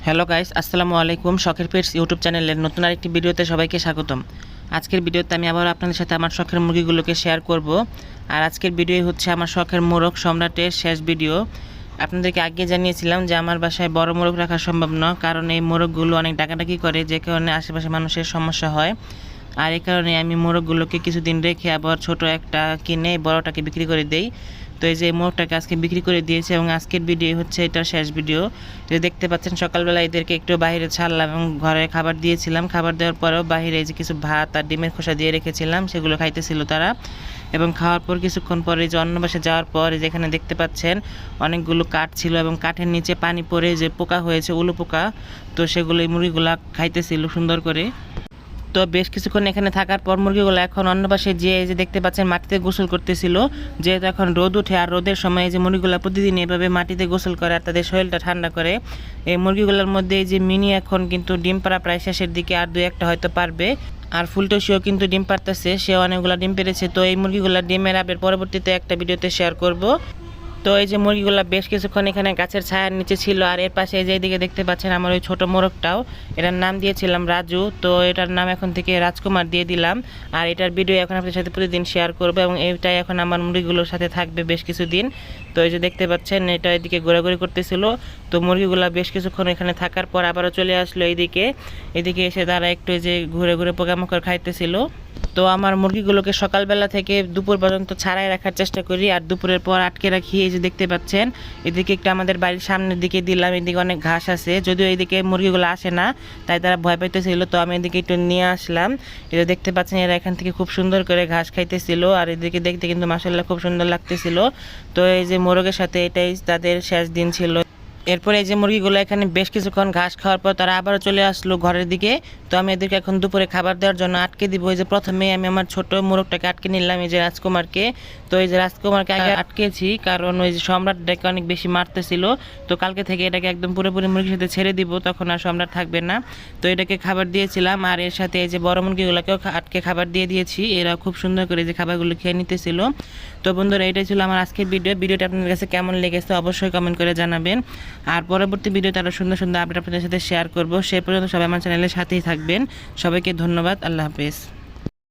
Hello guys, আসসালামু আলাইকুম। শখের পেটস ইউটিউব চ্যানেলের নতুন আরেকটি ভিডিওতে সবাইকে স্বাগতম। আজকের ভিডিওতে আমি আবার আপনাদের সাথে আমার শখের মুরগিগুলোকে শেয়ার করব। আর আজকের ভিডিও হচ্ছে আমার শখের মোরগ সম্রাটের শেষ ভিডিও। আপনাদেরকে আগে জানিয়েছিলাম যে আমার বাসায় বড় মোরগ রাখা সম্ভব নয়, কারণ এই মোরগগুলো অনেক ডাকাডাকি করে, যে কারণে আশেপাশে মানুষের সমস্যা হয়। আর এই কারণে আমি মোরগগুলোকে কিছুদিন রেখে আবার ছোট একটা কিনে বড়টাকে বিক্রি করে দেই। তো এই যে মোরগটাকে আজকে বিক্রি করে দিয়েছে এবং আজকের ভিডিও হচ্ছে এটার শেষ ভিডিও। যে দেখতে পাচ্ছেন সকালবেলা এদেরকে একটু বাইরে ছাড়লাম এবং ঘরে খাবার দিয়েছিলাম। খাবার দেওয়ার পরেও বাইরে এই যে কিছু ভাত আর ডিমের খোসা দিয়ে রেখেছিলাম, সেগুলো খাইতেছিল তারা। এবং খাওয়ার পর কিছুক্ষণ পরে যে অন্য বাসে যাওয়ার পর যেখানে দেখতে পাচ্ছেন অনেকগুলো কাঠ ছিল এবং কাঠের নিচে পানি পড়ে যে পোকা হয়েছে, উলু পোকা, তো সেগুলো এই মুরগিগুলা খাইতেছিল সুন্দর করে। তো বেশ কিছুক্ষণ এখানে থাকার পর মুরগিগুলো এখন অন্য পাশে যে দেখতে পাচ্ছেন মাটিতে গোসল করতেছিল। যেহেতু এখন রোদ উঠে, আর রোদের সময় যে মুরগিগুলো প্রতিদিন এভাবে মাটিতে গোসল করে আর তাদের শরীরটা ঠান্ডা করে। এই মুরগিগুলোর মধ্যে এই যে মিনি এখন কিন্তু ডিম পাড়া প্রায় শেষের দিকে, আর 2-1টা হয়তো পারবে। আর ফুলটসিও কিন্তু ডিম পারতেছে, সে অনেকগুলো ডিম পেরেছে। তো এই মুরগিগুলো ডিমের আবের পরবর্তীতে একটা ভিডিওতে শেয়ার করব। তো এই যে মুরগিগুলো বেশ কিছুক্ষণ এখানে গাছের ছায়ার নিচে ছিল। আর এর পাশে এই যে এইদিকে দেখতে পাচ্ছেন আমার ওই ছোটো মোরগটাও, এটার নাম দিয়েছিলাম রাজু। তো এটার নাম এখন থেকে রাজকুমার দিয়ে দিলাম। আর এটার ভিডিও এখন আপনাদের সাথে প্রতিদিন শেয়ার করবো এবং এইটাই এখন আমার মুরগিগুলোর সাথে থাকবে বেশ কিছুদিন। তো এই যে দেখতে পাচ্ছেন এটা এদিকে ঘোরাঘুরি করতেছিল। তো মুরগিগুলো বেশ কিছুক্ষণ এখানে থাকার পর আবারও চলে আসলো এদিকে এসে তারা একটু এই যে ঘুরে ঘুরে পোকামাকড় খাইতেছিল। তো আমার মুরগিগুলোকে সকালবেলা থেকে দুপুর পর্যন্ত ছাড়াই রাখার চেষ্টা করি, আর দুপুরের পর আটকে রাখি। এই যে দেখতে পাচ্ছেন এদিকে একটু আমাদের বাড়ির সামনের দিকে দিলাম, এদিকে অনেক ঘাস আছে, যদিও এইদিকে মুরগিগুলো আসে না, তাই তারা ভয় পাইতেছিল। তো আমি এদিকে একটু নিয়ে আসলাম। এটা দেখতে পাচ্ছেন এরা এখান থেকে খুব সুন্দর করে ঘাস খাইতেছিল, আর এদিকে দেখতে কিন্তু মাশাআল্লাহ খুব সুন্দর লাগতেছিল। তো এই যে মোরগের সাথে এটাই তাদের শেষ দিন ছিল। এরপরে এই যে মুরগিগুলো এখানে বেশ কিছুক্ষণ ঘাস খাওয়ার পর তারা আবারও চলে আসলো ঘরের দিকে। তো আমি এদেরকে এখন দুপুরে খাবার দেওয়ার জন্য আটকে দিব। এই যে প্রথমে আমি আমার ছোট মোরগটাকে আটকে নিলাম, এই যে রাজকুমারকে। তো এই যে রাজকুমারকে আগে আটকেছি কারণ ওই যে সম্রাটটাকে অনেক বেশি মারতেছিল। তো কালকে থেকে এটাকে একদম পুরোপুরি মুরগির সাথে ছেড়ে দিব, তখন আর সম্রাট থাকবে না। তো এটাকে খাবার দিয়েছিলাম, আর এর সাথে এই যে বড় মুরগিগুলোকেও আটকে খাবার দিয়ে দিয়েছি। এরা খুব সুন্দর করে যে খাবারগুলো খেয়ে নিতেছিল। তো বন্ধুরা, এটাই ছিল আমার আজকের ভিডিওটা আপনাদের কাছে কেমন লেগেছে অবশ্যই কমেন্ট করে জানাবেন। আর পরবর্তী ভিডিওতে আরও সুন্দর সুন্দর আপডেট আপনাদের সাথে শেয়ার করব। সে পর্যন্ত সবাই আমার চ্যানেলের সাথেই থাকবেন। সবাইকে ধন্যবাদ। আল্লাহ হাফেজ।